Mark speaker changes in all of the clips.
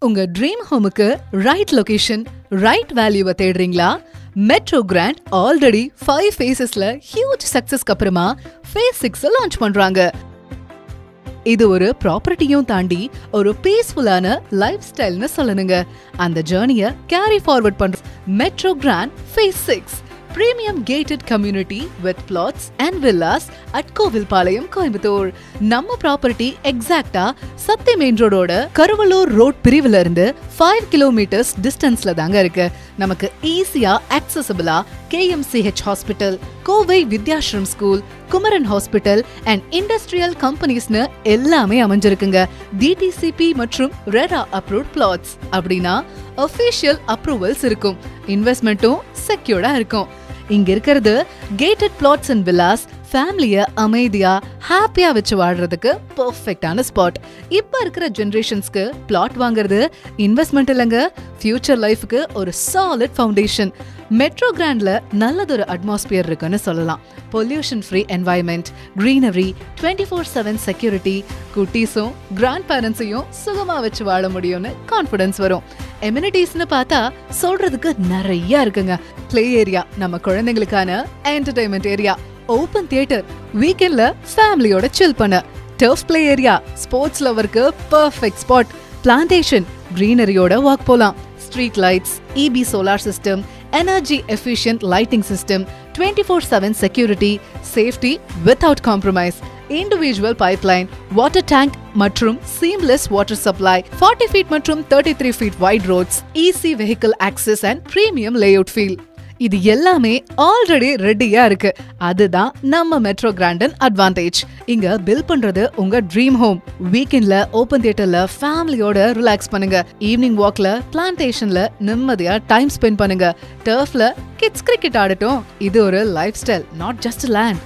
Speaker 1: உங்க ட்ரீம் ஹோமுக்கு right location, right வேல்யூவை தேடுறீங்களா? Metro grand already 5 phases huge சக்சஸ்க்கு அப்புறமா phase 6 லான்ச் பண்றாங்க. இது ஒரு ப்ராப்பர்ட்டியும் தாண்டி ஒரு பீஸ்ஃபுல்லான லைஃப் ஸ்டைல்னு சொல்லணுங்க. அந்த ஜர்னியை கேரி ஃபார்வர்ட் பண்ற metro grand phase 6 Premium gated community with plots and villas at Kovilpalayam, Coimbatore. நம்ம ப்ராப்பர்ட்டி எக்ஸாக்ட்டா சத்தி மெயின் ரோடோட கருவலூர் ரோட் பிரிவுல இருந்து 5 kilometers டிஸ்டன்ஸ்ல தாங்க இருக்கு. நமக்கு ஈஸியா ஆக்சசபிளா KMCH hospital, Kovai Vidyashram school, Kumaran hospital and industrial கம்பெனிஸ்னு எல்லாமே அமைஞ்சிருக்குங்க. DTCP மற்றும் ரெரா அப்ரூவ்ட் பிளாட்ஸ் அப்படின்னா அஃபிஷியல் அப்ரூவல்ஸ் இருக்கும். இன்வெஸ்ட்மெண்ட்டும் செக்யூர்டா இருக்கும். இங்க இருக்கிறது கேட்டட் பிளாட்ஸ் அண்ட் வில்லாஸ். ஃபேமிலிய அமைதியா ஹாப்பியா வச்சு வாழ்றதுக்கு பெர்ஃபெக்ட்டான ஸ்பாட். இப்ப இருக்கிற ஜெனரேஷன்ஸ்க்கு பிளாட் வாங்குறது இன்வெஸ்ட்மெண்ட் இல்லைங்க, ஃபியூச்சர் லைஃப்க்கு ஒரு சாலிட் ஃபவுண்டேஷன். மெட்ரோ கிராண்ட்ல நல்லதொரு அட்மாஸ்பியர் இருக்குன்னு சொல்லலாம். Pollution free environment, greenery, 24/7 security, குட்டீஸும் கிராண்ட் பேரண்ட்ஸையும் சுகமா வச்சு வாழ முடியும்னு கான்ஃபிடன்ஸ் வரும். எம்யூனிட்டிஸ்னு பார்த்தா சொல்றதுக்கு நிறைய இருக்குங்க. பிளே ஏரியா, நம்ம குழந்தைங்களுக்கான என்டர்டைன்மெண்ட் ஏரியா, ஓபன் தியேட்டர், வீக்கெண்ட்ல ஃபேமிலியோட சில் பண்ண, டர்ஃப் பிளே ஏரியா, ஸ்போர்ட்ஸ் லவருக்கு பெர்ஃபெக்ட் ஸ்பாட், பிளான்டேஷன், கிரீனரியோட வாக் போலாம், street lights, EB solar system, energy efficient lighting system, 24/7 security, safety without compromise, individual pipeline, water tank மற்றும் seamless water supply, 40 feet மற்றும் 33 feet wide roads, easy vehicle access and premium layout feel. இது எல்லாமே already ரெடியா இருக்கு. அதுதான் நம்ம metro கிராண்டன் advantage. இங்க பில் பண்றது உங்க ட்ரீம் ஹோம். வீக்கெண்ட்ல ஓபன் தியேட்டர்ல ஃபேமிலியோட ரிலாக்ஸ் பண்ணுங்க. ஈவினிங் வாக்ல பிளான்டேஷன்ல நிம்மதியா டைம் ஸ்பெண்ட் பண்ணுங்க. டர்ஃப்ல கிட்ஸ் கிரிக்கெட் ஆடட்டும். இது ஒரு lifestyle, not just land.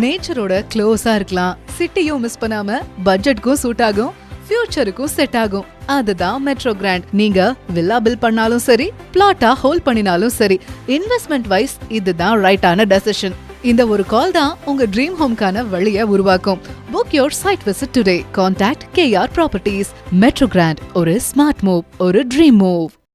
Speaker 1: நேச்சரோட க்ளோஸா இருக்கலாம். சிட்டியும் மிஸ் பண்ணாம பட்ஜெட்க்கும் சூட் ஆகும், ஃபியூச்சருக்கும் செட் ஆகும். அதுதான் மெட்ரோ கிராண்ட். நீங்க வில்லா பில் பண்ணாலும் சரி, பிளாட்டா ஹோல்ட் பண்ணினாலும் சரி, இன்வெஸ்ட்மெண்ட் வைஸ் இதுதான் ரைட்டான டெசிஷன். இந்த ஒரு கால் தான் உங்க ட்ரீம் ஹோம்கான வழியை உருவாக்கும். Book your site visit today. Contact KR Properties. Metro grand, ஒரு ஸ்மார்ட் மூவ், ஒரு ட்ரீம் மூவ்.